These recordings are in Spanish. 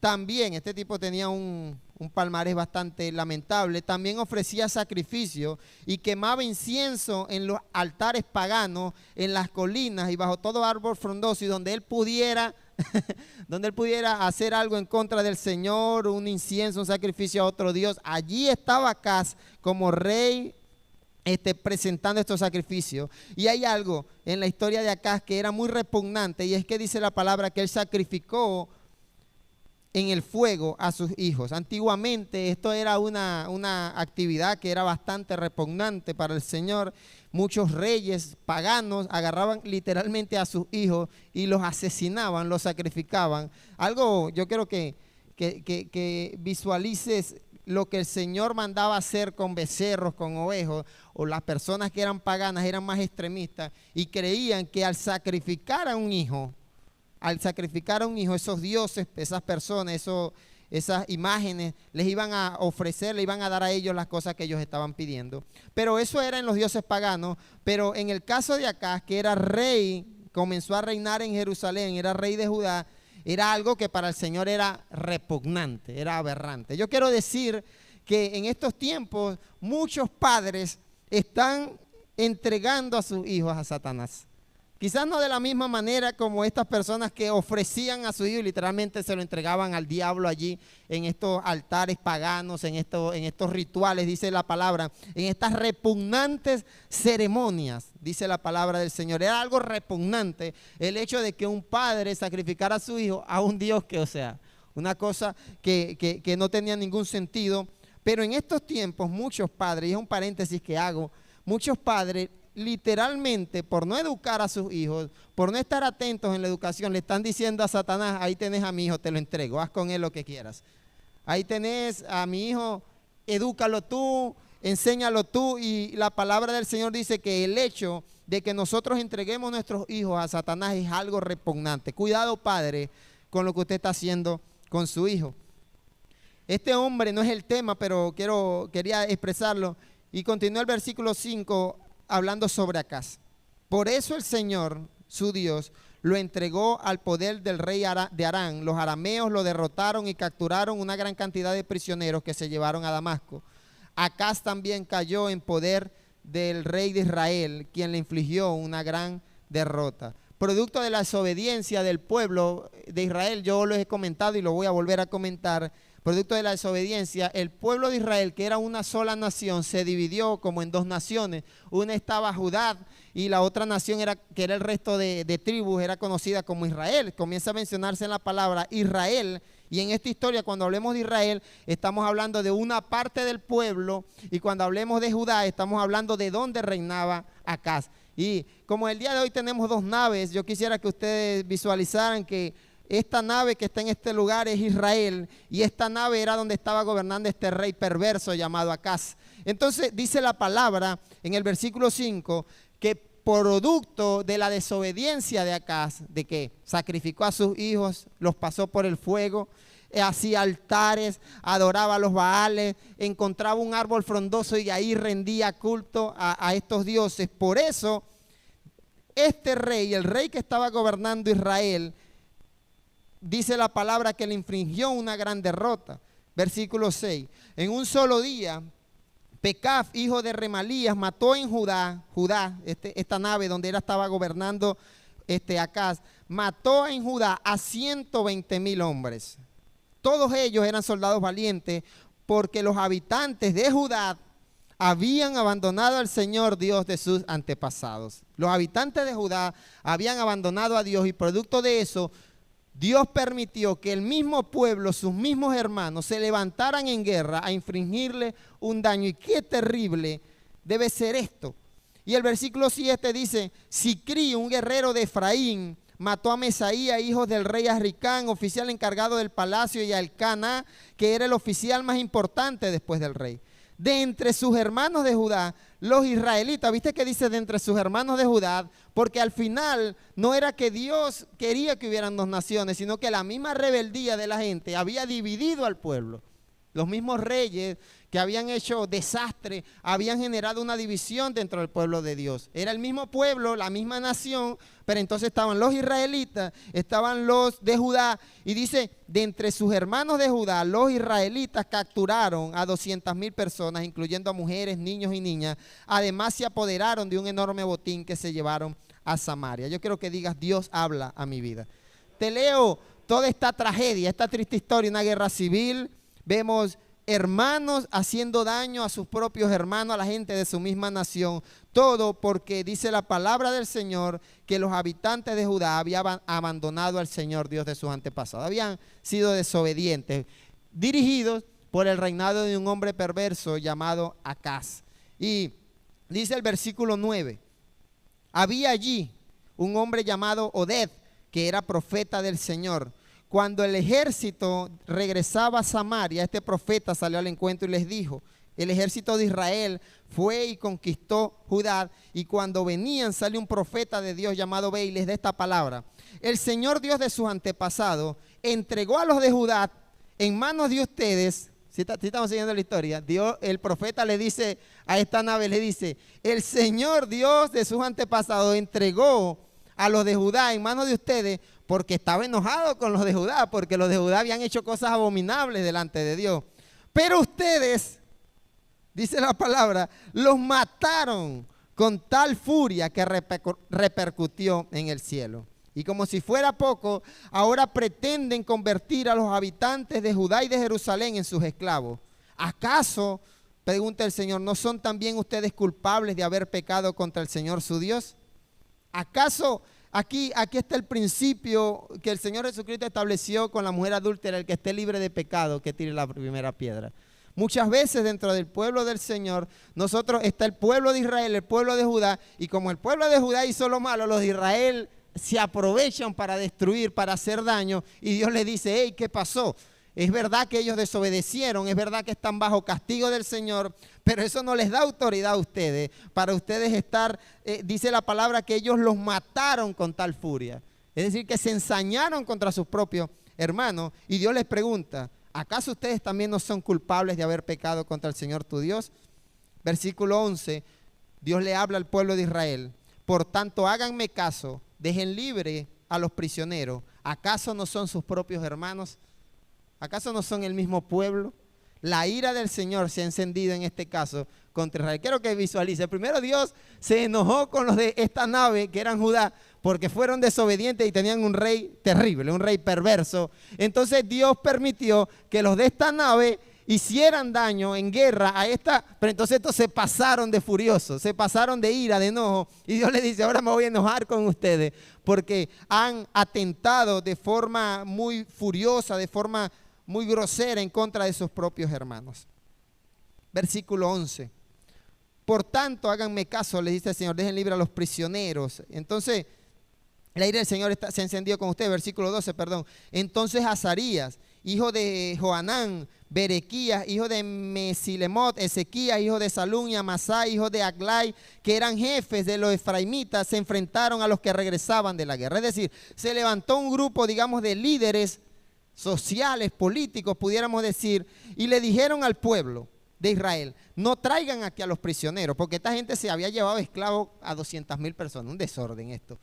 también, este tipo tenía un palmarés bastante lamentable, también ofrecía sacrificio y quemaba incienso en los altares paganos, en las colinas y bajo todo árbol frondoso, y donde él pudiera donde él pudiera hacer algo en contra del Señor, un incienso, un sacrificio a otro Dios. Allí estaba Acaz como rey, presentando estos sacrificios. Y hay algo en la historia de Acaz que era muy repugnante, y es que dice la palabra que él sacrificó en el fuego a sus hijos. Antiguamente esto era una actividad que era bastante repugnante para el Señor. Muchos reyes paganos agarraban literalmente a sus hijos y los asesinaban, los sacrificaban. Algo, yo quiero que visualices lo que el Señor mandaba hacer con becerros, con ovejos, o las personas que eran paganas eran más extremistas y creían que al sacrificar a un hijo, esos dioses, esas personas, esas imágenes, les iban a ofrecer, le iban a dar a ellos las cosas que ellos estaban pidiendo. Pero eso era en los dioses paganos. Pero en el caso de Acaz, que era rey, comenzó a reinar en Jerusalén, era rey de Judá, era algo que para el Señor era repugnante, era aberrante. Yo quiero decir que en estos tiempos muchos padres están entregando a sus hijos a Satanás. Quizás no de la misma manera como estas personas que ofrecían a su hijo y literalmente se lo entregaban al diablo allí en estos altares paganos, en estos rituales, dice la palabra, en estas repugnantes ceremonias, dice la palabra del Señor. Era algo repugnante el hecho de que un padre sacrificara a su hijo a un Dios que, o sea, una cosa que no tenía ningún sentido. Pero en estos tiempos muchos padres, y es un paréntesis que hago, muchos padres literalmente por no educar a sus hijos, por no estar atentos en la educación, le están diciendo a Satanás: ahí tenés a mi hijo, te lo entrego, haz con él lo que quieras. Ahí tenés a mi hijo, edúcalo tú, enséñalo tú. Y la palabra del Señor dice que el hecho de que nosotros entreguemos nuestros hijos a Satanás es algo repugnante. Cuidado, padre, con lo que usted está haciendo con su hijo. Este hombre no es el tema, pero quería expresarlo. Y continúa el versículo 5 hablando sobre Acaz. Por eso el Señor, su Dios, lo entregó al poder del rey de Aram. Los arameos lo derrotaron y capturaron una gran cantidad de prisioneros que se llevaron a Damasco. Acaz también cayó en poder del rey de Israel, quien le infligió una gran derrota. Producto de la desobediencia del pueblo de Israel, yo lo he comentado y lo voy a volver a comentar. Producto de la desobediencia, el pueblo de Israel, que era una sola nación, se dividió como en dos naciones. Una estaba Judá y la otra nación, que era el resto de tribus, era conocida como Israel. Comienza a mencionarse en la palabra Israel. Y en esta historia, cuando hablemos de Israel, estamos hablando de una parte del pueblo. Y cuando hablemos de Judá, estamos hablando de dónde reinaba Acaz. Y como el día de hoy tenemos dos naves, yo quisiera que ustedes visualizaran que esta nave que está en este lugar es Israel, y esta nave era donde estaba gobernando este rey perverso llamado Acaz. Entonces dice la palabra en el versículo 5 que producto de la desobediencia de Acaz, de que sacrificó a sus hijos, los pasó por el fuego, hacía altares, adoraba a los Baales, encontraba un árbol frondoso y ahí rendía culto a estos dioses. Por eso este rey, el rey que estaba gobernando Israel, dice la palabra que le infringió una gran derrota. Versículo 6. En un solo día, Pekaf, hijo de Remalías, mató en Judá, esta nave donde él estaba gobernando Acaz, mató en Judá a 120,000 hombres. Todos ellos eran soldados valientes, porque los habitantes de Judá habían abandonado al Señor Dios de sus antepasados. Los habitantes de Judá habían abandonado a Dios, y producto de eso, Dios permitió que el mismo pueblo, sus mismos hermanos, se levantaran en guerra a infringirle un daño. Y qué terrible debe ser esto. Y el versículo 7 dice: Sicrí, un guerrero de Efraín, mató a Mesaía, hijo del rey Azricán, oficial encargado del palacio, y a Elcana, que era el oficial más importante después del rey. De entre sus hermanos de Judá, los israelitas, ¿viste que dice de entre sus hermanos de Judá? Porque al final no era que Dios quería que hubieran dos naciones, sino que la misma rebeldía de la gente había dividido al pueblo. Los mismos reyes que habían hecho desastre, habían generado una división dentro del pueblo de Dios. Era el mismo pueblo, la misma nación, pero entonces estaban los israelitas, estaban los de Judá. Y dice, de entre sus hermanos de Judá, los israelitas capturaron a 200,000 personas, incluyendo a mujeres, niños y niñas. Además se apoderaron de un enorme botín que se llevaron a Samaria. Yo quiero que digas, Dios habla a mi vida. Te leo toda esta tragedia, esta triste historia, una guerra civil. Vemos hermanos haciendo daño a sus propios hermanos, a la gente de su misma nación. Todo porque dice la palabra del Señor que los habitantes de Judá habían abandonado al Señor Dios de sus antepasados. Habían sido desobedientes, dirigidos por el reinado de un hombre perverso llamado Acaz. Y dice el versículo 9, había allí un hombre llamado Oded, que era profeta del Señor. Cuando el ejército regresaba a Samaria, este profeta salió al encuentro y les dijo, el ejército de Israel fue y conquistó Judá, y cuando venían salió un profeta de Dios llamado Ve y les da esta palabra. El Señor Dios de sus antepasados entregó a los de Judá en manos de ustedes. Si estamos siguiendo la historia, Dios, el profeta le dice a esta nave, le dice, el Señor Dios de sus antepasados entregó a los de Judá en manos de ustedes, porque estaba enojado con los de Judá, porque los de Judá habían hecho cosas abominables delante de Dios. Pero ustedes, dice la palabra, los mataron con tal furia que repercutió en el cielo. Y como si fuera poco, ahora pretenden convertir a los habitantes de Judá y de Jerusalén en sus esclavos. ¿Acaso, pregunta el Señor, no son también ustedes culpables de haber pecado contra el Señor su Dios? ¿Acaso aquí está el principio que el Señor Jesucristo estableció con la mujer adúltera? El que esté libre de pecado, que tire la primera piedra. Muchas veces dentro del pueblo del Señor, nosotros está el pueblo de Israel, el pueblo de Judá, y como el pueblo de Judá hizo lo malo, los de Israel se aprovechan para destruir, para hacer daño, y Dios les dice, hey, ¿qué pasó? Es verdad que ellos desobedecieron, es verdad que están bajo castigo del Señor, pero eso no les da autoridad a ustedes, para ustedes estar, dice la palabra que ellos los mataron con tal furia. Es decir, que se ensañaron contra sus propios hermanos, y Dios les pregunta, ¿acaso ustedes también no son culpables de haber pecado contra el Señor tu Dios? Versículo 11, Dios le habla al pueblo de Israel, por tanto háganme caso, dejen libre a los prisioneros. ¿Acaso no son sus propios hermanos? ¿Acaso no son el mismo pueblo? La ira del Señor se ha encendido en este caso contra Israel. Quiero que visualice. Primero Dios se enojó con los de esta nave que eran Judá porque fueron desobedientes y tenían un rey terrible, un rey perverso. Entonces Dios permitió que los de esta nave hicieran daño en guerra a esta, pero entonces estos se pasaron de furiosos, se pasaron de ira, de enojo, y Dios les dice, ahora me voy a enojar con ustedes porque han atentado de forma muy furiosa, de forma muy grosera en contra de sus propios hermanos. Versículo 11. Por tanto, háganme caso, les dice el Señor, dejen libre a los prisioneros. Entonces, la ira del Señor se encendió con ustedes. Versículo 12, perdón. Entonces Azarías, hijo de Joanán, Berequías, hijo de Mesilemot, Ezequías, hijo de Salún, y Amasai, hijo de Aglai, que eran jefes de los efraimitas, se enfrentaron a los que regresaban de la guerra. Es decir, se levantó un grupo, digamos, de líderes sociales, políticos, pudiéramos decir, y le dijeron al pueblo de Israel, no traigan aquí a los prisioneros, porque esta gente se había llevado esclavos a 200,000 personas, un desorden esto.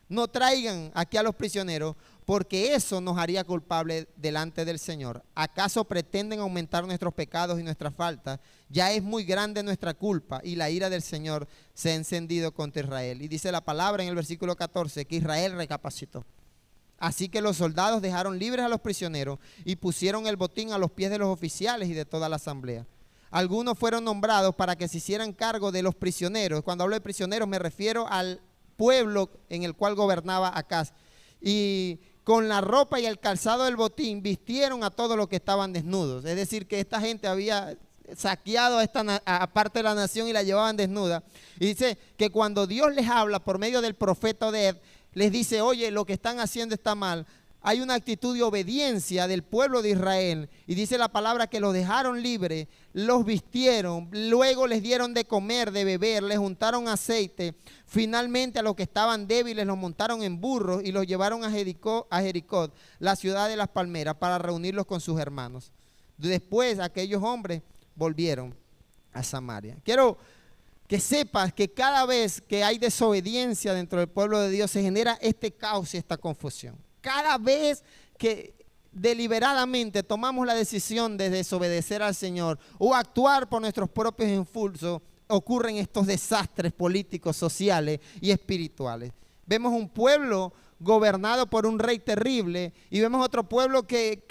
No traigan aquí a los prisioneros, porque eso nos haría culpables delante del Señor. ¿Acaso pretenden aumentar nuestros pecados y nuestras faltas? Ya es muy grande nuestra culpa, y la ira del Señor se ha encendido contra Israel. Y dice la palabra en el versículo 14, que Israel recapacitó. Así que los soldados dejaron libres a los prisioneros y pusieron el botín a los pies de los oficiales y de toda la asamblea. Algunos fueron nombrados para que se hicieran cargo de los prisioneros. Cuando hablo de prisioneros me refiero al pueblo en el cual gobernaba Acaz. Y con la ropa y el calzado del botín vistieron a todos los que estaban desnudos. Es decir, que esta gente había saqueado a parte de la nación y la llevaban desnuda. Y dice que cuando Dios les habla por medio del profeta Oded, les dice, oye, lo que están haciendo está mal. Hay una actitud de obediencia del pueblo de Israel. Y dice la palabra que los dejaron libres, los vistieron, luego les dieron de comer, de beber, les juntaron aceite. Finalmente a los que estaban débiles los montaron en burros y los llevaron a Jericó, la ciudad de las palmeras, para reunirlos con sus hermanos. Después aquellos hombres volvieron a Samaria. Quiero que sepas que cada vez que hay desobediencia dentro del pueblo de Dios se genera este caos y esta confusión. Cada vez que deliberadamente tomamos la decisión de desobedecer al Señor o actuar por nuestros propios impulsos, ocurren estos desastres políticos, sociales y espirituales. Vemos un pueblo gobernado por un rey terrible y vemos otro pueblo que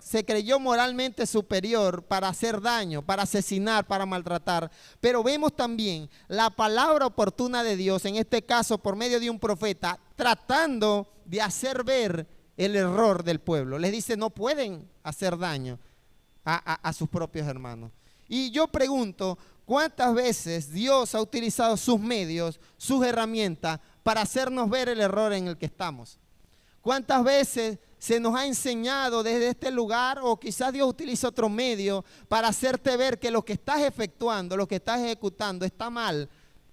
se creyó moralmente superior para hacer daño, para asesinar, para maltratar. Pero vemos también la palabra oportuna de Dios, en este caso por medio de un profeta, tratando de hacer ver el error del pueblo. Les dice, no pueden hacer daño a sus propios hermanos. Y yo pregunto, ¿cuántas veces Dios ha utilizado sus medios, sus herramientas para hacernos ver el error en el que estamos? ¿Cuántas veces se nos ha enseñado desde este lugar, o quizás Dios utiliza otro medio para hacerte ver que lo que estás efectuando, lo que estás ejecutando está mal?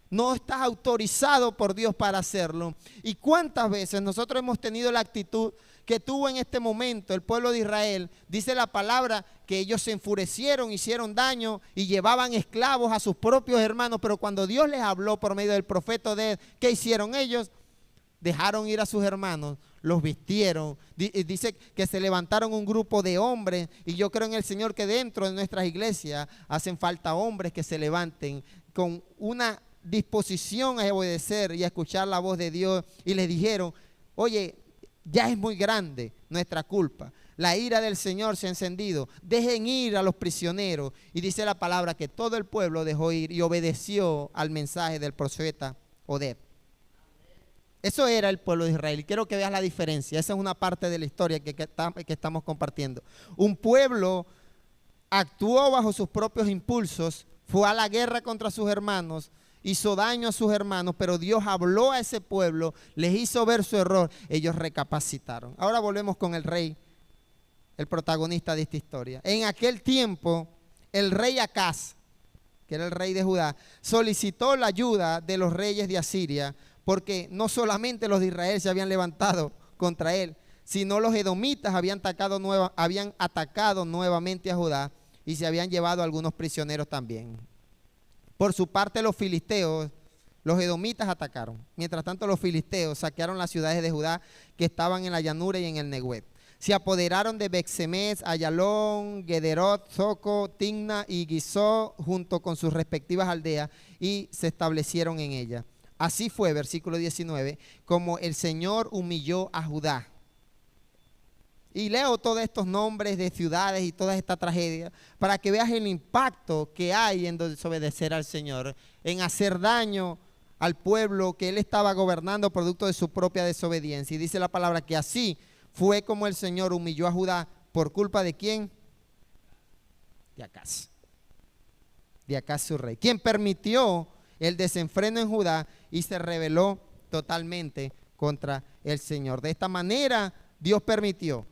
No estás autorizado por Dios para hacerlo. ¿Y cuántas veces nosotros hemos tenido la actitud que tuvo en este momento el pueblo de Israel? Dice la palabra que ellos se enfurecieron, hicieron daño y llevaban esclavos a sus propios hermanos, pero cuando Dios les habló por medio del profeta Oded, ¿qué hicieron ellos? Dejaron ir a sus hermanos, los vistieron. Dice que se levantaron un grupo de hombres, y yo creo en el Señor que dentro de nuestras iglesias hacen falta hombres que se levanten con una disposición a obedecer y a escuchar la voz de Dios, y les dijeron, oye, ya es muy grande nuestra culpa, la ira del Señor se ha encendido, dejen ir a los prisioneros. Y dice la palabra que todo el pueblo dejó ir y obedeció al mensaje del profeta Oded. Eso era el pueblo de Israel, y quiero que veas la diferencia. Esa es una parte de la historia que estamos compartiendo. Un pueblo actuó bajo sus propios impulsos, fue a la guerra contra sus hermanos, hizo daño a sus hermanos, pero Dios habló a ese pueblo, les hizo ver su error, ellos recapacitaron. Ahora volvemos con el rey, el protagonista de esta historia. En aquel tiempo, el rey Acaz, que era el rey de Judá, solicitó la ayuda de los reyes de Asiria, porque no solamente los de Israel se habían levantado contra él, sino los edomitas habían atacado nuevamente a Judá y se habían llevado algunos prisioneros también. Por su parte, los filisteos, los edomitas atacaron. Mientras tanto, los filisteos saquearon las ciudades de Judá que estaban en la llanura y en el Negueb. Se apoderaron de Bexemes, Ayalón, Gederot, Soco, Timna y Guizó, junto con sus respectivas aldeas, y se establecieron en ellas. Así fue, versículo 19, como el Señor humilló a Judá. Y leo todos estos nombres de ciudades y toda esta tragedia para que veas el impacto que hay en desobedecer al Señor, en hacer daño al pueblo que él estaba gobernando producto de su propia desobediencia. Y dice la palabra que así fue como el Señor humilló a Judá. ¿Por culpa de quién? De Acaz. De Acaz su rey, quien permitió el desenfreno en Judá y se rebeló totalmente contra el Señor. De esta manera Dios permitió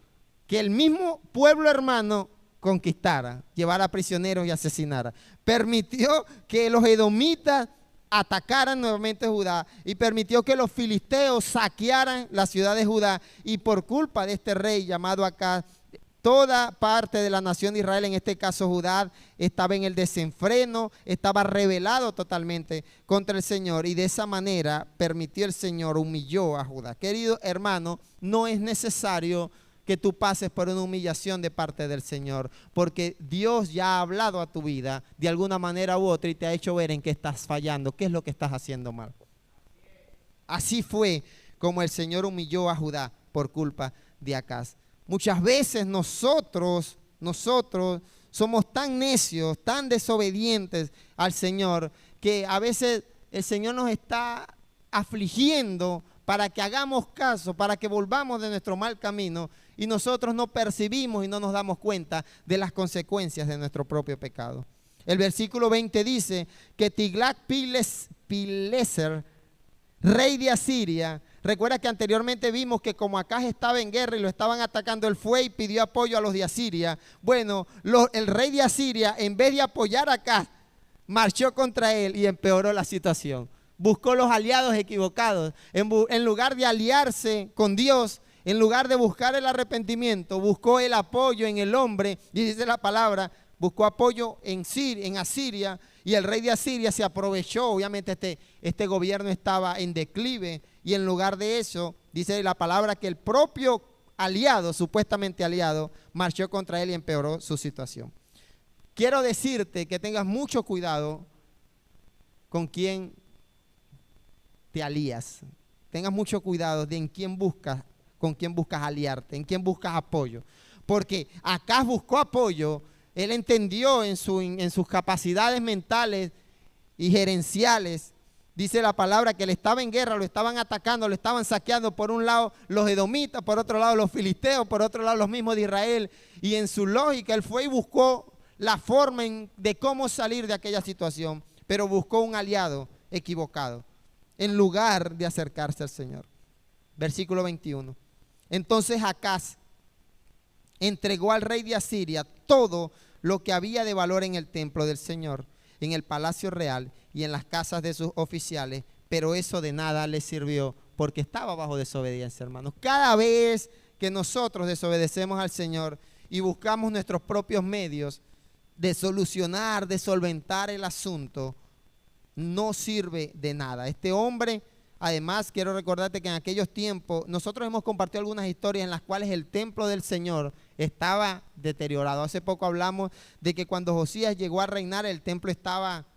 que el mismo pueblo hermano conquistara, llevara prisioneros y asesinara. Permitió que los edomitas atacaran nuevamente Judá y permitió que los filisteos saquearan la ciudad de Judá. Y por culpa de este rey llamado Acaz, toda parte de la nación de Israel, en este caso Judá, estaba en el desenfreno, estaba rebelado totalmente contra el Señor, y de esa manera permitió el Señor, humilló a Judá. Querido hermano, no es necesario que tú pases por una humillación de parte del Señor, porque Dios ya ha hablado a tu vida de alguna manera u otra y te ha hecho ver en qué estás fallando, qué es lo que estás haciendo mal. Así fue como el Señor humilló a Judá por culpa de Acaz. Muchas veces nosotros somos tan necios, tan desobedientes al Señor, que a veces el Señor nos está afligiendo para que hagamos caso, para que volvamos de nuestro mal camino, y nosotros no percibimos y no nos damos cuenta de las consecuencias de nuestro propio pecado. El versículo 20 dice que Tiglat-Pileser, rey de Asiria, recuerda que anteriormente vimos que como Acaz estaba en guerra y lo estaban atacando, él fue y pidió apoyo a los de Asiria. Bueno, el rey de Asiria, en vez de apoyar a Acaz, marchó contra él y empeoró la situación. Buscó los aliados equivocados. En lugar de aliarse con Dios, en lugar de buscar el arrepentimiento, buscó el apoyo en el hombre, y dice la palabra, buscó apoyo en Asiria, y el rey de Asiria se aprovechó. Obviamente este gobierno estaba en declive, y en lugar de eso, dice la palabra que el propio aliado, supuestamente aliado, marchó contra él y empeoró su situación. Quiero decirte que tengas mucho cuidado con quién te alías. Tengas mucho cuidado de con quién buscas aliarte, en quién buscas apoyo. Porque Acaz buscó apoyo. Él entendió en sus capacidades mentales y gerenciales, dice la palabra, que él estaba en guerra, lo estaban atacando, lo estaban saqueando, por un lado los edomitas, por otro lado los filisteos, por otro lado los mismos de Israel, y en su lógica él fue y buscó la forma de cómo salir de aquella situación, pero buscó un aliado equivocado, en lugar de acercarse al Señor. Versículo 21. Entonces Acaz entregó al rey de Asiria todo lo que había de valor en el templo del Señor, en el palacio real y en las casas de sus oficiales, pero eso de nada le sirvió porque estaba bajo desobediencia, hermanos. Cada vez que nosotros desobedecemos al Señor y buscamos nuestros propios medios de solucionar, de solventar el asunto, no sirve de nada. Este hombre, además, quiero recordarte que en aquellos tiempos nosotros hemos compartido algunas historias en las cuales el templo del Señor estaba deteriorado. Hace poco hablamos de que cuando Josías llegó a reinar, el templo estaba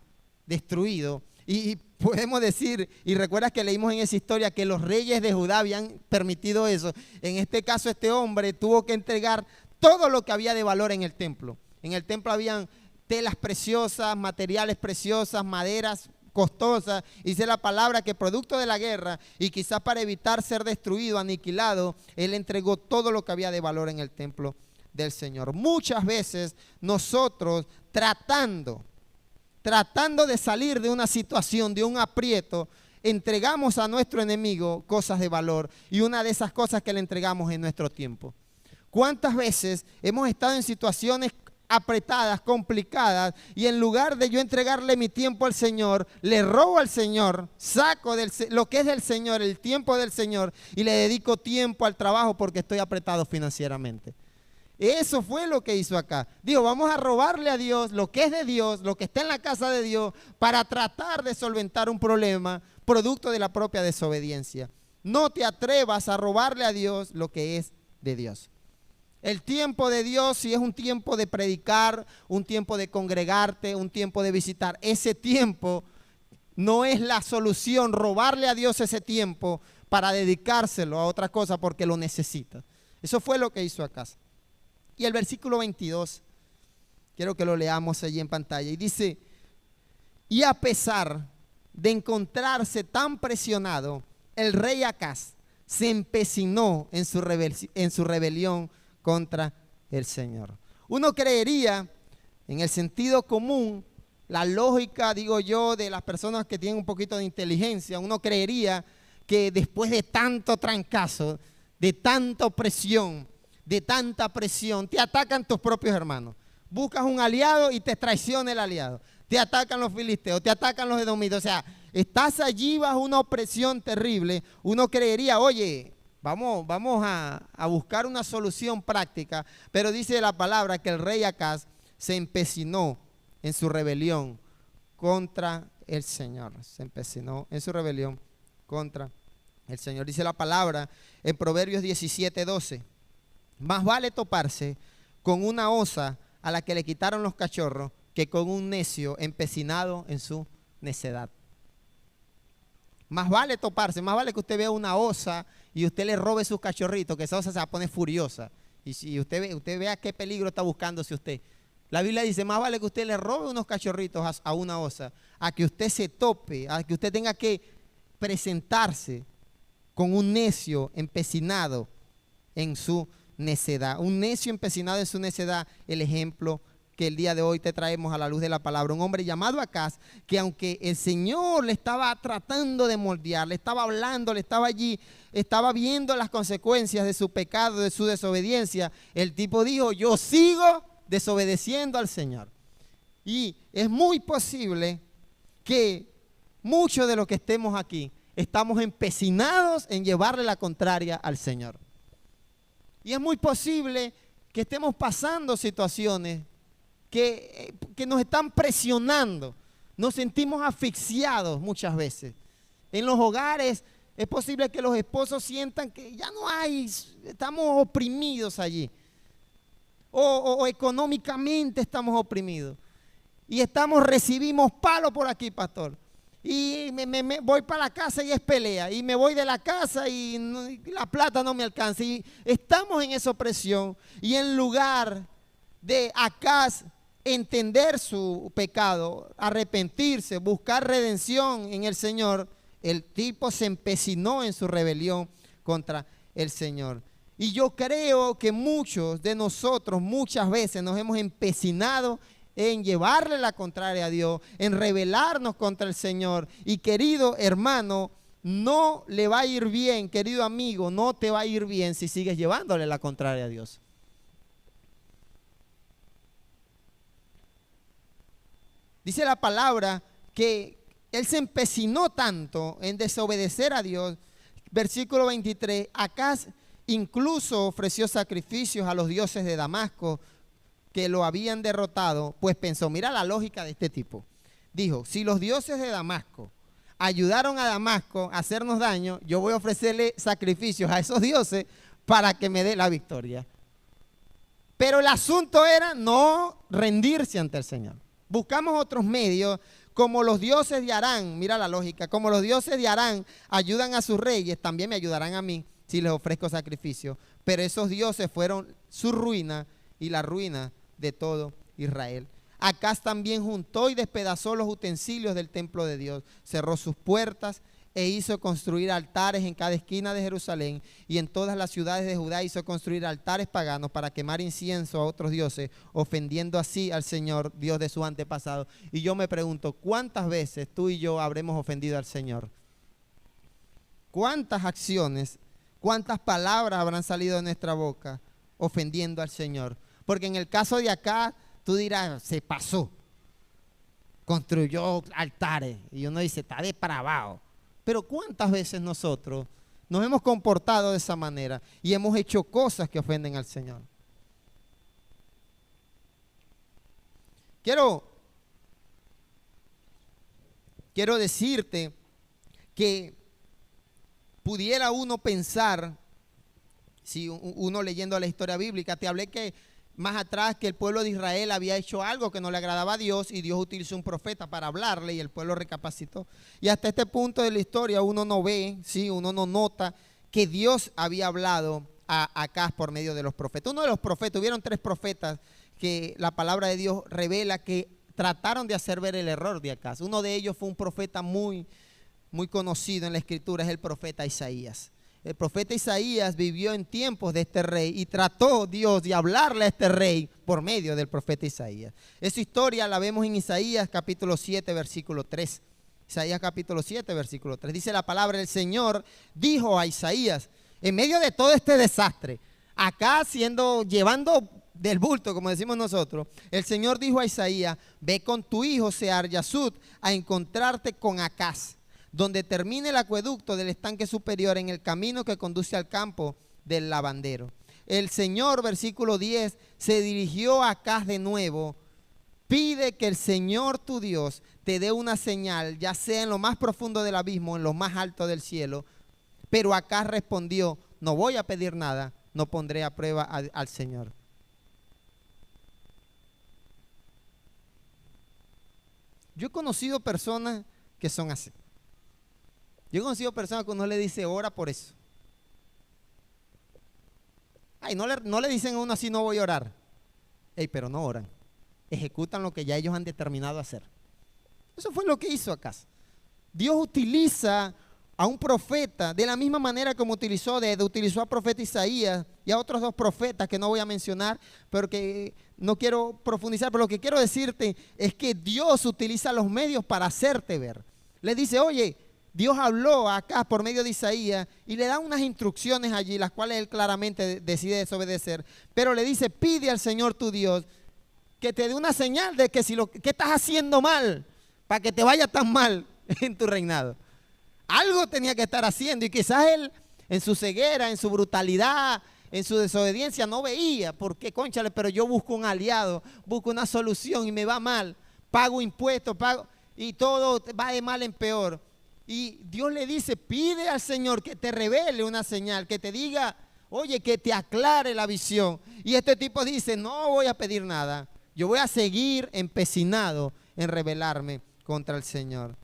destruido. Y podemos decir, y recuerdas que leímos en esa historia que los reyes de Judá habían permitido eso. En este caso, este hombre tuvo que entregar todo lo que había de valor en el templo. En el templo habían telas preciosas, materiales preciosos, maderas costosas. Dice la palabra que producto de la guerra y quizás para evitar ser destruido, aniquilado, él entregó todo lo que había de valor en el templo del Señor. Muchas veces nosotros tratando de salir de una situación, de un aprieto, entregamos a nuestro enemigo cosas de valor, y una de esas cosas que le entregamos es nuestro tiempo. ¿Cuántas veces hemos estado en situaciones apretadas, complicadas, y en lugar de yo entregarle mi tiempo al Señor, le robo al Señor, saco lo que es del Señor, el tiempo del Señor, y le dedico tiempo al trabajo porque estoy apretado financieramente? Eso fue lo que hizo acá. Dijo, vamos a robarle a Dios lo que es de Dios, lo que está en la casa de Dios, para tratar de solventar un problema producto de la propia desobediencia. No te atrevas a robarle a Dios lo que es de Dios. El tiempo de Dios, si es un tiempo de predicar, un tiempo de congregarte, un tiempo de visitar, ese tiempo no es la solución, robarle a Dios ese tiempo para dedicárselo a otra cosa porque lo necesita. Eso fue lo que hizo Acaz. Y el versículo 22, quiero que lo leamos allí en pantalla, y dice, y a pesar de encontrarse tan presionado, el rey Acaz se empecinó en su rebelión contra el Señor. Uno creería, en el sentido común, la lógica, digo yo, de las personas que tienen un poquito de inteligencia, uno creería que después de tanto trancazo, de tanta opresión, de tanta presión, te atacan tus propios hermanos. Buscas un aliado y te traiciona el aliado. Te atacan los filisteos, te atacan los edomitas. O sea, estás allí bajo una opresión terrible. Uno creería, oye, vamos a buscar una solución práctica. Pero dice la palabra que el rey Acaz se empecinó en su rebelión contra el Señor. Se empecinó en su rebelión contra el Señor. Dice la palabra en Proverbios 17:12. Más vale toparse con una osa a la que le quitaron los cachorros que con un necio empecinado en su necedad. Más vale toparse, más vale que usted vea una osa y usted le robe sus cachorritos, que esa osa se va a poner furiosa. Y si usted vea qué peligro está buscándose usted. La Biblia dice, más vale que usted le robe unos cachorritos a una osa, a que usted se tope, a que usted tenga que presentarse con un necio empecinado en su necedad. Un necio empecinado en su necedad, el ejemplo que el día de hoy te traemos a la luz de la palabra. Un hombre llamado Acaz, que aunque el Señor le estaba tratando de moldear, le estaba hablando, le estaba allí, estaba viendo las consecuencias de su pecado, de su desobediencia, el tipo dijo, yo sigo desobedeciendo al Señor. Y es muy posible que muchos de los que estemos aquí estamos empecinados en llevarle la contraria al Señor. Y es muy posible que estemos pasando situaciones que nos están presionando. Nos sentimos asfixiados muchas veces. En los hogares es posible que los esposos sientan que ya no hay, estamos oprimidos allí. O económicamente estamos oprimidos. Y recibimos palo por aquí, pastor. Y me voy para la casa y es pelea. Y me voy de la casa y la plata no me alcanza. Y estamos en esa opresión. Y en lugar de Acaz entender su pecado, arrepentirse, buscar redención en el Señor, el tipo se empecinó en su rebelión contra el Señor. Y yo creo que muchos de nosotros muchas veces nos hemos empecinado en llevarle la contraria a Dios, en rebelarnos contra el Señor. Y querido hermano, no le va a ir bien, querido amigo, no te va a ir bien si sigues llevándole la contraria a Dios. Dice la palabra que él se empecinó tanto en desobedecer a Dios. Versículo 23, Acaz incluso ofreció sacrificios a los dioses de Damasco que lo habían derrotado, pues pensó, mira la lógica de este tipo. Dijo, si los dioses de Damasco ayudaron a Damasco a hacernos daño, yo voy a ofrecerle sacrificios a esos dioses para que me dé la victoria. Pero el asunto era no rendirse ante el Señor. Buscamos otros medios, como los dioses de Harán, mira la lógica, como los dioses de Harán ayudan a sus reyes, también me ayudarán a mí si les ofrezco sacrificio. Pero esos dioses fueron su ruina y la ruina de todo Israel. Acaz también juntó y despedazó los utensilios del templo de Dios, cerró sus puertas e hizo construir altares en cada esquina de Jerusalén, y en todas las ciudades de Judá hizo construir altares paganos para quemar incienso a otros dioses, ofendiendo así al Señor, Dios de sus antepasados. Y yo me pregunto, ¿cuántas veces tú y yo habremos ofendido al Señor? ¿Cuántas acciones, cuántas palabras habrán salido de nuestra boca ofendiendo al Señor? Porque en el caso de acá, tú dirás, se pasó, construyó altares, y uno dice, está depravado. Pero ¿cuántas veces nosotros nos hemos comportado de esa manera y hemos hecho cosas que ofenden al Señor? Quiero decirte que pudiera uno pensar, si uno leyendo la historia bíblica, te hablé que más atrás que el pueblo de Israel había hecho algo que no le agradaba a Dios y Dios utilizó un profeta para hablarle y el pueblo recapacitó. Y hasta este punto de la historia uno no ve, ¿sí? Uno no nota que Dios había hablado a Acaz por medio de los profetas. Uno de los profetas, hubieron 3 profetas que la palabra de Dios revela que trataron de hacer ver el error de Acaz. Uno de ellos fue un profeta muy conocido en la escritura, es el profeta Isaías. El profeta Isaías vivió en tiempos de este rey y trató Dios de hablarle a este rey por medio del profeta Isaías. Esa historia la vemos en Isaías capítulo 7, versículo 3. Isaías capítulo 7, versículo 3. Dice la palabra, el Señor dijo a Isaías, en medio de todo este desastre, acá llevando del bulto, como decimos nosotros, el Señor dijo a Isaías, ve con tu hijo Sear-Yasud a encontrarte con Acaz, donde termine el acueducto del estanque superior en el camino que conduce al campo del lavandero. El Señor, versículo 10, se dirigió a Acaz de nuevo. Pide que el Señor tu Dios te dé una señal, ya sea en lo más profundo del abismo, en lo más alto del cielo. Pero Acaz respondió, no voy a pedir nada, no pondré a prueba al Señor. Yo he conocido personas que son así. Yo he conocido personas que uno le dice, ora por eso. Ay, no le dicen a uno así, no voy a orar. Ey, pero no oran. Ejecutan lo que ya ellos han determinado hacer. Eso fue lo que hizo Acaz. Dios utiliza a un profeta de la misma manera como utilizó al profeta Isaías y a otros 2 profetas que no voy a mencionar, porque no quiero profundizar, pero lo que quiero decirte es que Dios utiliza los medios para hacerte ver. Le dice, oye, Dios habló acá por medio de Isaías y le da unas instrucciones allí, las cuales él claramente decide desobedecer, pero le dice, pide al Señor tu Dios que te dé una señal de que que estás haciendo mal, para que te vaya tan mal en tu reinado. Algo tenía que estar haciendo y quizás él en su ceguera, en su brutalidad, en su desobediencia no veía por qué, cónchale, pero yo busco un aliado, busco una solución y me va mal, pago impuestos, pago y todo va de mal en peor. Y Dios le dice, pide al Señor que te revele una señal, que te diga, oye, que te aclare la visión. Y este tipo dice, no voy a pedir nada, yo voy a seguir empecinado en rebelarme contra el Señor.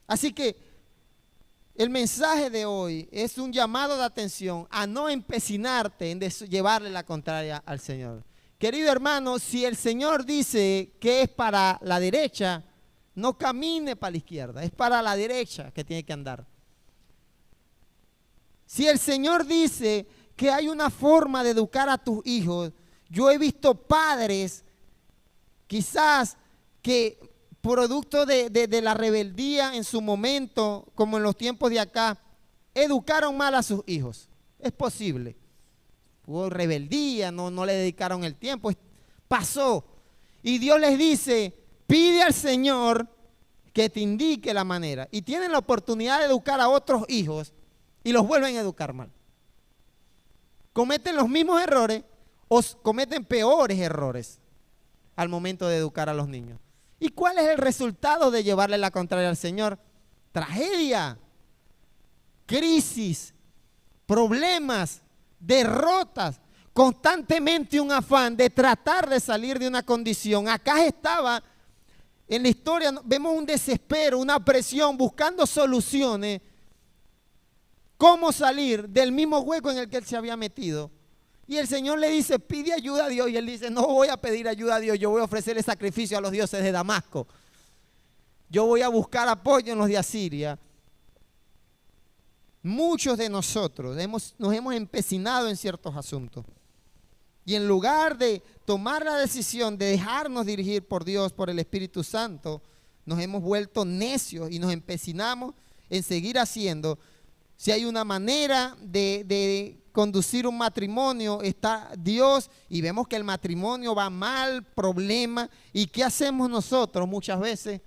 Así que el mensaje de hoy es un llamado de atención a no empecinarte en llevarle la contraria al Señor. Querido hermano, si el Señor dice que es para la derecha, no camine para la izquierda, es para la derecha que tiene que andar. Si el Señor dice que hay una forma de educar a tus hijos, yo he visto padres quizás que producto de la rebeldía en su momento, como en los tiempos de acá, educaron mal a sus hijos. Es posible. Hubo rebeldía, no le dedicaron el tiempo, pasó. Y Dios les dice, pide al Señor que te indique la manera. Y tienen la oportunidad de educar a otros hijos y los vuelven a educar mal. Cometen los mismos errores o cometen peores errores al momento de educar a los niños. ¿Y cuál es el resultado de llevarle la contraria al Señor? Tragedia, crisis, problemas, derrotas, constantemente un afán de tratar de salir de una condición. Acá estaba en la historia, vemos un desespero, una presión, buscando soluciones, cómo salir del mismo hueco en el que él se había metido. Y el Señor le dice, pide ayuda a Dios. Y él dice, no voy a pedir ayuda a Dios, yo voy a ofrecerle sacrificio a los dioses de Damasco. Yo voy a buscar apoyo en los de Asiria. Muchos de nosotros nos hemos empecinado en ciertos asuntos. Y en lugar de tomar la decisión de dejarnos dirigir por Dios, por el Espíritu Santo, nos hemos vuelto necios y nos empecinamos en seguir haciendo. Si hay una manera de conducir un matrimonio, está Dios, y vemos que el matrimonio va mal, problema. ¿Y qué hacemos nosotros muchas veces?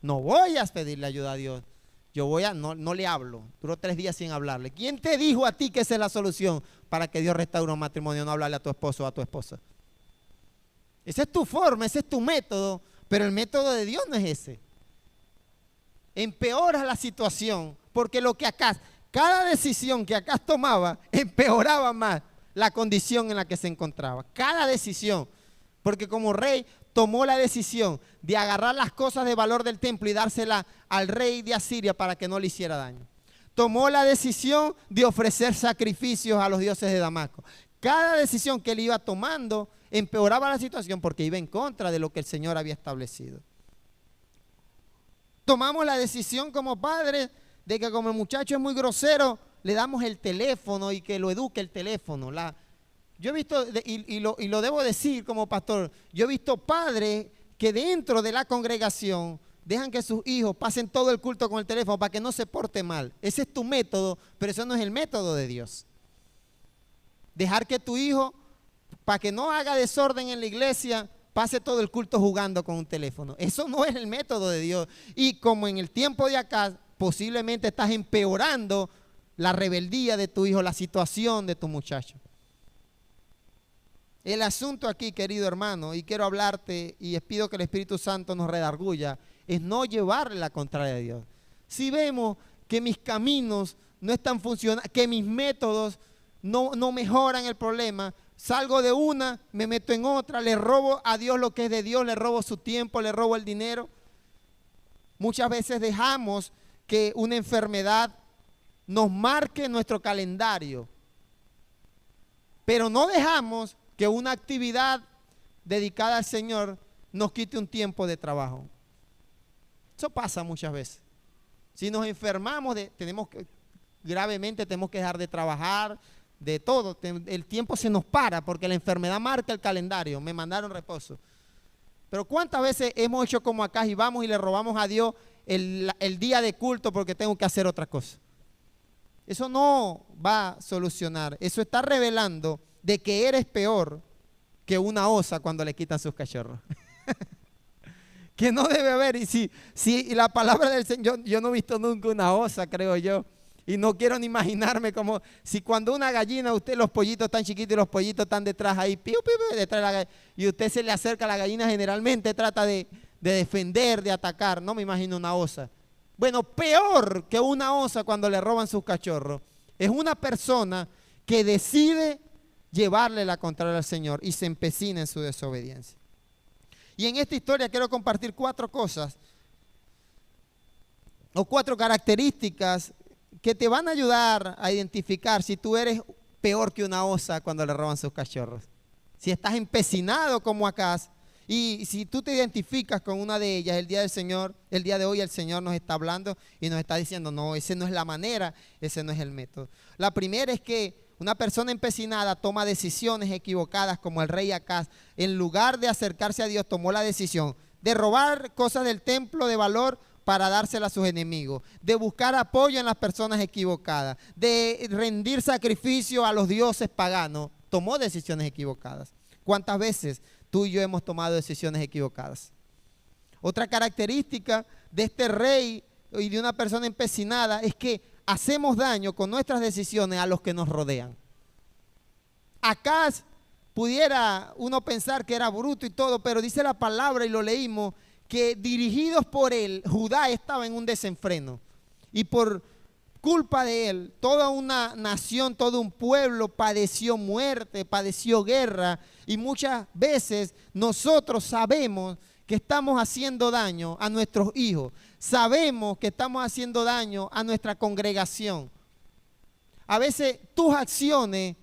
No voy a pedirle ayuda a Dios. No le hablo. Duró 3 días sin hablarle. ¿Quién te dijo a ti que esa es la solución para que Dios restaure un matrimonio? No hablarle a tu esposo o a tu esposa. Esa es tu forma, ese es tu método, pero el método de Dios no es ese. Empeora la situación, porque cada decisión que Acaz tomaba empeoraba más la condición en la que se encontraba. Cada decisión, porque como rey tomó la decisión de agarrar las cosas de valor del templo y dársela al rey de Asiria para que no le hiciera daño. Tomó la decisión de ofrecer sacrificios a los dioses de Damasco. Cada decisión que él iba tomando empeoraba la situación porque iba en contra de lo que el Señor había establecido. Tomamos la decisión como padres de que como el muchacho es muy grosero, le damos el teléfono y que lo eduque el teléfono. Yo he visto, y lo debo decir como pastor, yo he visto padres que dentro de la congregación dejan que sus hijos pasen todo el culto con el teléfono para que no se porte mal. Ese es tu método, pero eso no es el método de Dios. Dejar que tu hijo, para que no haga desorden en la iglesia, pase todo el culto jugando con un teléfono. Eso no es el método de Dios. Y como en el tiempo de acá, posiblemente estás empeorando la rebeldía de tu hijo, la situación de tu muchacho. El asunto aquí, querido hermano, y quiero hablarte y les pido que el Espíritu Santo nos redarguya, es no llevarle la contraria a Dios. Si vemos que mis caminos no están funcionando, que mis métodos no mejoran el problema, salgo de una, me meto en otra, le robo a Dios lo que es de Dios, le robo su tiempo, le robo el dinero. Muchas veces dejamos que una enfermedad nos marque nuestro calendario, pero no dejamos que una actividad dedicada al Señor nos quite un tiempo de trabajo. Eso pasa muchas veces. Si nos enfermamos, gravemente tenemos que dejar de trabajar, de todo. El tiempo se nos para porque la enfermedad marca el calendario. Me mandaron reposo. Pero ¿cuántas veces hemos hecho como acá y vamos y le robamos a Dios el día de culto porque tengo que hacer otra cosa? Eso no va a solucionar. Eso está revelando de que eres peor que una osa cuando le quitan sus cachorros. Que no debe haber. Y si la palabra del Señor, yo no he visto nunca una osa, creo yo, Y no quiero ni imaginarme como si cuando una gallina, los pollitos están chiquitos y los pollitos están detrás ahí, piu, piu, piu, detrás de la gallina, y usted se le acerca a la gallina, generalmente trata de defender, de atacar. No me imagino una osa. Bueno, peor que una osa cuando le roban sus cachorros, es una persona que decide llevarle la contraria al Señor y se empecina en su desobediencia. Y en esta historia quiero compartir 4 cosas o 4 características que te van a ayudar a identificar si tú eres peor que una osa cuando le roban sus cachorros. Si estás empecinado como Acaz, y si tú te identificas con una de ellas, el día del Señor, el día de hoy el Señor nos está hablando y nos está diciendo, no, ese no es la manera, ese no es el método. La primera es que una persona empecinada toma decisiones equivocadas, como el rey Acaz. En lugar de acercarse a Dios, tomó la decisión de robar cosas del templo de valor para dársela a sus enemigos, de buscar apoyo en las personas equivocadas, de rendir sacrificio a los dioses paganos. Tomó decisiones equivocadas. ¿Cuántas veces tú y yo hemos tomado decisiones equivocadas? Otra característica de este rey y de una persona empecinada es que hacemos daño con nuestras decisiones a los que nos rodean. Acaz pudiera uno pensar que era bruto y todo, pero dice la palabra y lo leímos, que dirigidos por él, Judá estaba en un desenfreno. Y por culpa de él, toda una nación, todo un pueblo padeció muerte, padeció guerra. Y muchas veces nosotros sabemos que estamos haciendo daño a nuestros hijos. Sabemos que estamos haciendo daño a nuestra congregación. A veces tus acciones,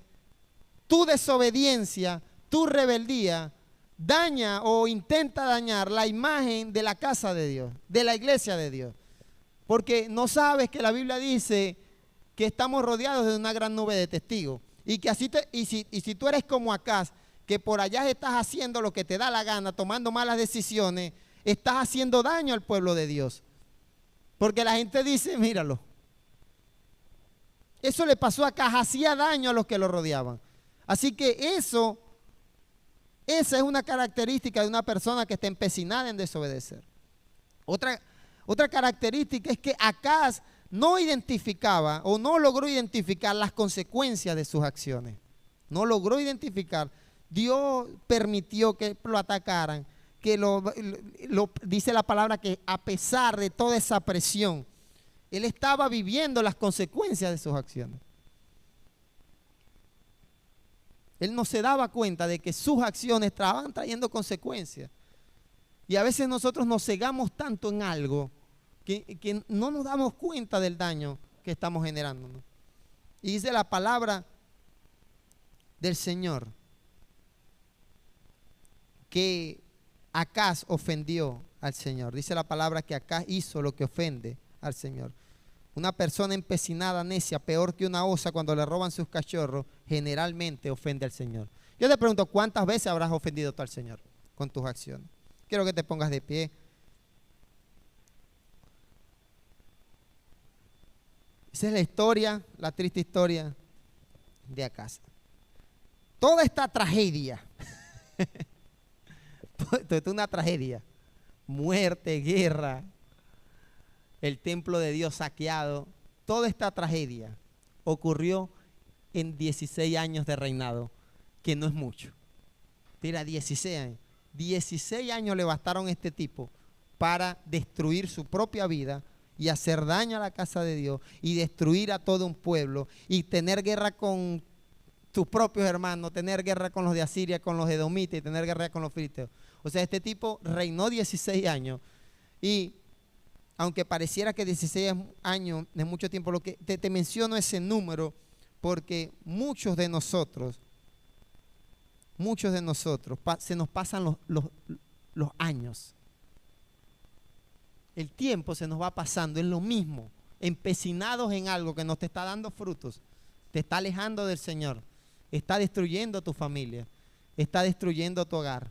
tu desobediencia, tu rebeldía, daña o intenta dañar la imagen de la casa de Dios, de la iglesia de Dios. Porque no sabes que la Biblia dice que estamos rodeados de una gran nube de testigos. Y que así si tú eres como Acaz, que por allá estás haciendo lo que te da la gana, tomando malas decisiones, estás haciendo daño al pueblo de Dios. Porque la gente dice, míralo. Eso le pasó a Acaz, hacía daño a los que lo rodeaban. Así que esa es una característica de una persona que está empecinada en desobedecer. Otra característica es que Acaz no identificaba o no logró identificar las consecuencias de sus acciones. No logró identificar. Dios permitió que lo atacaran, que dice la palabra que a pesar de toda esa presión, él estaba viviendo las consecuencias de sus acciones. Él no se daba cuenta de que sus acciones estaban trayendo consecuencias. Y a veces nosotros nos cegamos tanto en algo que no nos damos cuenta del daño que estamos generando, ¿no? Y dice la palabra del Señor que Acaz ofendió al Señor. Dice la palabra que Acaz hizo lo que ofende al Señor. Una persona empecinada, necia, peor que una osa cuando le roban sus cachorros, generalmente ofende al Señor. Yo te pregunto, ¿cuántas veces habrás ofendido tú al Señor con tus acciones? Quiero que te pongas de pie. Esa es la historia, la triste historia de Acaz. Toda esta tragedia, esto es una tragedia, muerte, guerra, el templo de Dios saqueado, toda esta tragedia ocurrió en 16 años de reinado, que no es mucho. Mira, 16 años. 16 años le bastaron a este tipo para destruir su propia vida y hacer daño a la casa de Dios y destruir a todo un pueblo y tener guerra con tus propios hermanos, tener guerra con los de Asiria, con los edomitas y tener guerra con los filisteos. O sea, este tipo reinó 16 años y aunque pareciera que 16 años es mucho tiempo, lo que te menciono ese número porque muchos de nosotros se nos pasan los años. El tiempo se nos va pasando, es lo mismo, empecinados en algo que no te está dando frutos, te está alejando del Señor, está destruyendo tu familia, está destruyendo tu hogar,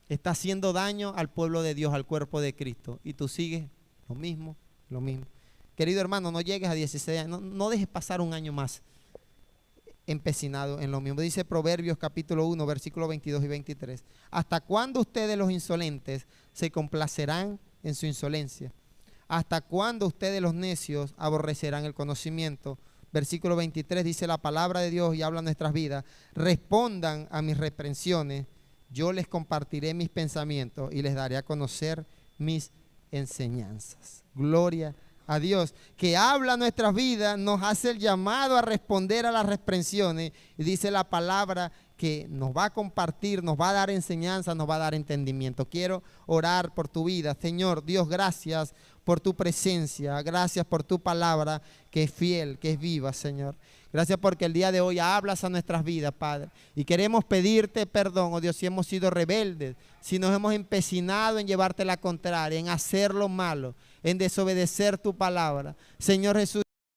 está haciendo daño al pueblo de Dios, al cuerpo de Cristo, y tú sigues lo mismo. Querido hermano, no llegues a 16 años, no dejes pasar un año más empecinado en lo mismo. Dice Proverbios capítulo 1, versículos 22 y 23. ¿Hasta cuándo ustedes los insolentes se complacerán en su insolencia? ¿hasta cuándo ustedes los necios aborrecerán el conocimiento? Versículo 23 dice la palabra de Dios y habla nuestras vidas. Respondan a mis reprensiones, yo les compartiré mis pensamientos y les daré a conocer mis enseñanzas. Gloria a Dios, que habla nuestras vidas, nos hace el llamado a responder a las reprensiones y dice la palabra que nos va a compartir, nos va a dar enseñanza, nos va a dar entendimiento. Quiero orar por tu vida. Señor Dios, gracias por tu presencia, gracias por tu palabra que es fiel, que es viva, Señor. Gracias porque el día de hoy hablas a nuestras vidas, Padre. Y queremos pedirte perdón, oh Dios, si hemos sido rebeldes, si nos hemos empecinado en llevarte la contraria, en hacer lo malo, en desobedecer tu palabra. Señor Jesús,